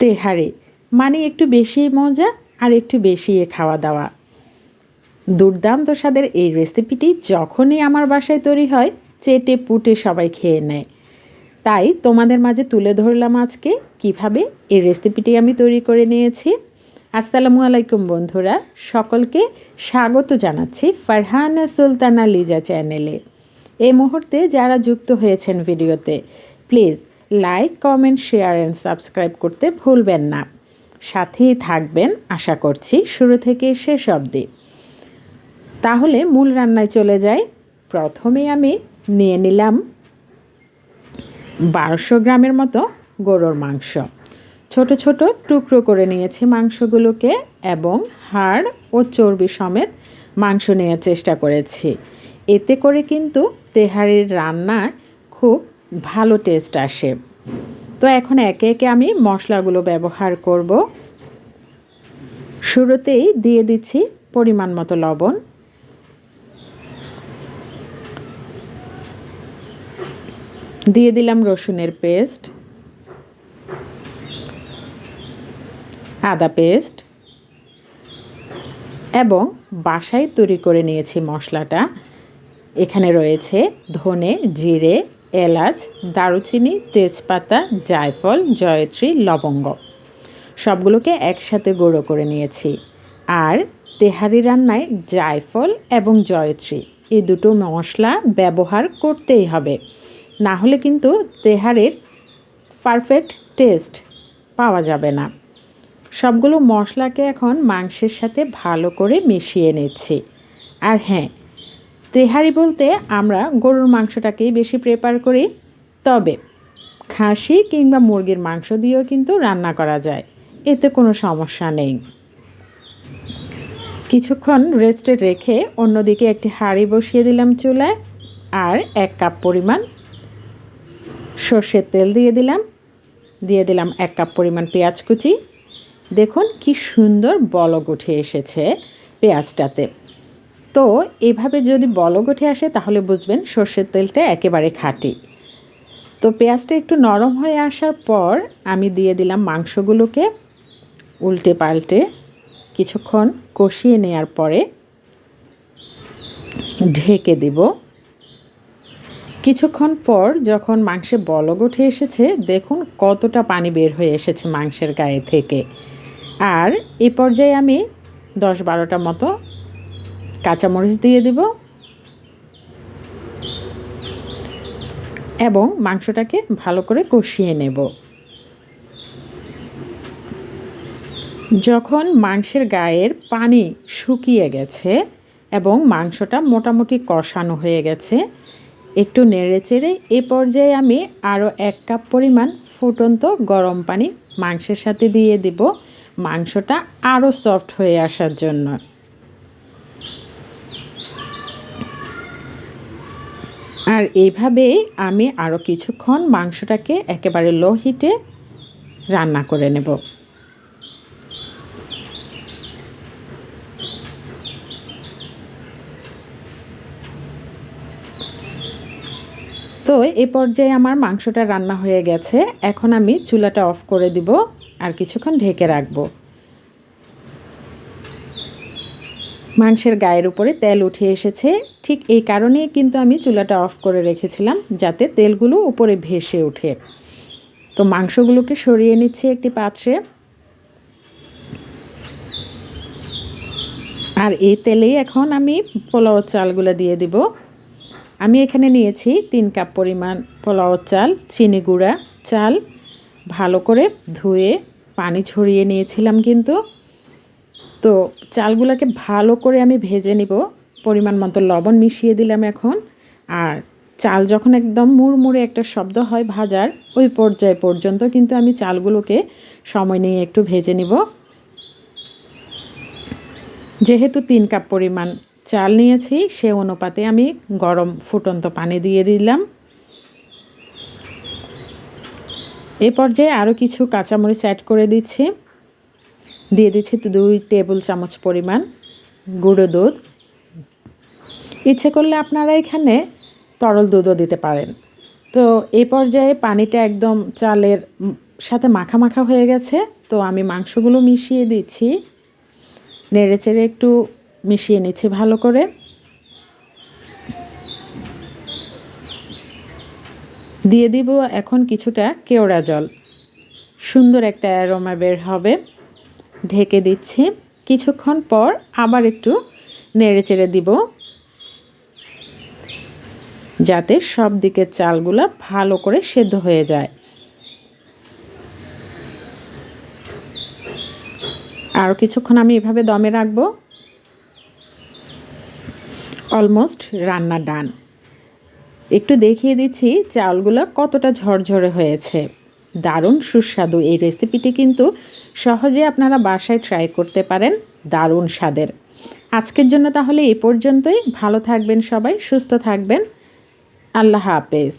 তেহারি মানে একটু বেশি মজা আর একটু বেশি খাওয়া দাওয়া। দুর্দান্ত স্বাদের এই রেসিপিটি যখনই আমার বাসায় তৈরি হয় চেটে পুটে সবাই খেয়ে নেয়। তাই তোমাদের মাঝে তুলে ধরলাম আজকে কিভাবে এই রেসিপিটি আমি তৈরি করে নিয়েছি। আসসালামু আলাইকুম বন্ধুরা, সকলকে স্বাগত জানাচ্ছি ফারহানা সুলতানা লিজা চ্যানেলে। এই মুহূর্তে যারা যুক্ত হয়েছেন ভিডিওতে, please like, comment, share and subscribe করতে ভুলবেন না। সাথেই থাকবেন আশা করছি শুরু থেকে শেষ অবধি। তাহলে মূল রান্নায় চলে যাই। প্রথমে আমি নিয়ে নিলাম 1200 গ্রামের মতো গরুর মাংস। ছোট ছোট টুকরো করে নিয়েছি মাংসগুলোকে এবং হাড় ও চর্বি সমেত মাংস নেওয়ার চেষ্টা করেছি। এতে করে কিন্তু তেহারির রান্না খুব ভালো টেস্ট আসে। তো এখন একে একে আমি মশলাগুলো ব্যবহার করব। শুরুতেই দিয়ে দিচ্ছি পরিমাণ মতো লবণ, দিয়ে দিলাম রসুনের পেস্ট, আদা পেস্ট এবং বাসায় তৈরি করে নিয়েছি মশলাটা। এখানে রয়েছে ধনে, জিরে, এলাচ, দারুচিনি, তেজপাতা, জায়ফল, জয়ত্রী, লবঙ্গ। সবগুলোকে একসাথে গুঁড়ো করে নিয়েছি। আর তেহারি রান্নায় জায়ফল এবং জয়ত্রী এই দুটো মশলা ব্যবহার করতেই হবে, না হলে কিন্তু তেহারির পারফেক্ট টেস্ট পাওয়া যাবে না। সবগুলো মশলাকে এখন মাংসের সাথে ভালো করে মিশিয়ে নিচ্ছি। আর হ্যাঁ, তেহারি বলতে আমরা গরুর মাংসটাকেই বেশি প্রেফার করি, তবে খাসি কিংবা মুরগির মাংস দিয়েও কিন্তু রান্না করা যায়, এতে কোনো সমস্যা নেই। কিছুক্ষণ রেস্টে রেখে অন্যদিকে একটি হাঁড়ি বসিয়ে দিলাম চুলায়, আর 1 কাপ পরিমাণ সর্ষের তেল দিয়ে দিলাম 1 কাপ পরিমাণ পেঁয়াজ কুচি। দেখুন কি সুন্দর বলক উঠে এসেছে পেঁয়াজটাতে। তো এভাবে যদি বলক উঠে আসে তাহলে বুঝবেন সর্ষের তেলটা একেবারে খাঁটি। তো পেঁয়াজটা একটু নরম হয়ে আসার পর আমি দিয়ে দিলাম মাংসগুলোকে উল্টে পাল্টে কিছুক্ষণ কষিয়ে নেওয়ার পরে ঢেকে দিব। কিছুক্ষণ পর যখন মাংসে বলক উঠে এসেছে, দেখুন কতটা পানি বের হয়ে এসেছে মাংসের গায়ে থেকে। আর এই পর্যায়ে আমি 10-12টা মতো কাঁচামরিচ দিয়ে দিব এবং মাংসটাকে ভালো করে কষিয়ে নেব। যখন মাংসের গায়ের পানি শুকিয়ে গেছে এবং মাংসটা মোটামুটি কষানো হয়ে গেছে, একটু নেড়েচেড়ে এ পর্যায়ে আমি আরও 1 কাপ পরিমাণ ফুটন্ত গরম পানি মাংসের সাথে দিয়ে দিব, মাংসটা আরও সফট হয়ে আসার জন্য। আর এইভাবেই আমি আরও কিছুক্ষণ মাংসটাকে একেবারে লো হিটে রান্না করে নেব। তো এই পর্যায়ে আমার মাংসটা রান্না হয়ে গেছে। এখন আমি চুলাটা অফ করে দিব আর কিছুক্ষণ ঢেকে রাখব। মাংসের গায়ের উপরে তেল উঠে এসেছে, ঠিক এই কারণেই কিন্তু আমি চুলাটা অফ করে রেখেছিলাম, যাতে তেলগুলো উপরে ভেসে ওঠে। তো মাংসগুলোকে সরিয়ে নিচ্ছি একটি পাত্রে। আর এই তেলেই এখন আমি পোলাও চালগুলো দিয়ে দিব। আমি এখানে নিয়েছি 3 কাপ পরিমাণ পোলাও চাল, চিনি গুঁড়া চাল। ভালো করে ধুয়ে পানি ঝরিয়ে নিয়েছিলাম কিন্তু। তো চালগুলোকে ভালো করে আমি ভেজে নিব। পরিমাণ মতো লবণ মিশিয়ে দিলাম এখন। আর চাল যখন একদম মুড়মুড়ে একটা শব্দ হয় ভাজার, ওই পর্যায় পর্যন্ত কিন্তু আমি চালগুলোকে সময় নিয়ে একটু ভেজে নিব। যেহেতু 3 কাপ পরিমাণ চাল নিয়েছি, সে অনুপাতে আমি গরম ফুটন্ত পানি দিয়ে দিলাম। এই পর্যায়ে আরও কিছু কাঁচামরিচ অ্যাড করে দিচ্ছি। দিয়ে দিচ্ছি 2 টেবিল চামচ পরিমাণ গুঁড়ো দুধ। ইচ্ছে করলে আপনারা এখানে তরল দুধও দিতে পারেন। তো এই পর্যায়ে পানিটা একদম চালের সাথে মাখা মাখা হয়ে গেছে, তো আমি মাংসগুলো মিশিয়ে দিচ্ছি, নেড়েচেড়ে একটু মিশিয়ে নিচ্ছি ভালো করে। দিয়ে দিব এখন কিছুটা কেওড়া জল, সুন্দর একটা অ্যারোমা বের হবে। ঢেকে দিচ্ছি, কিছুক্ষণ পর আবার একটু নেড়েচেড়ে দিব যাতে সব দিকের চালগুলা ভালো করে সেদ্ধ হয়ে যায়। আরও কিছুক্ষণ আমি এভাবে দমে রাখবো। অলমোস্ট রান্না ডান। একটু দেখিয়ে দিচ্ছি চালগুলো কতটা ঝরঝরে হয়েছে। দারুণ সুস্বাদু এই রেসিপিটি কিন্তু সহজে আপনারা বাসায় ট্রাই করতে পারেন, দারুণ স্বাদের। আজকের জন্য তাহলে এই পর্যন্তই। ভালো থাকবেন সবাই, সুস্থ থাকবেন। আল্লাহ হাফেজ।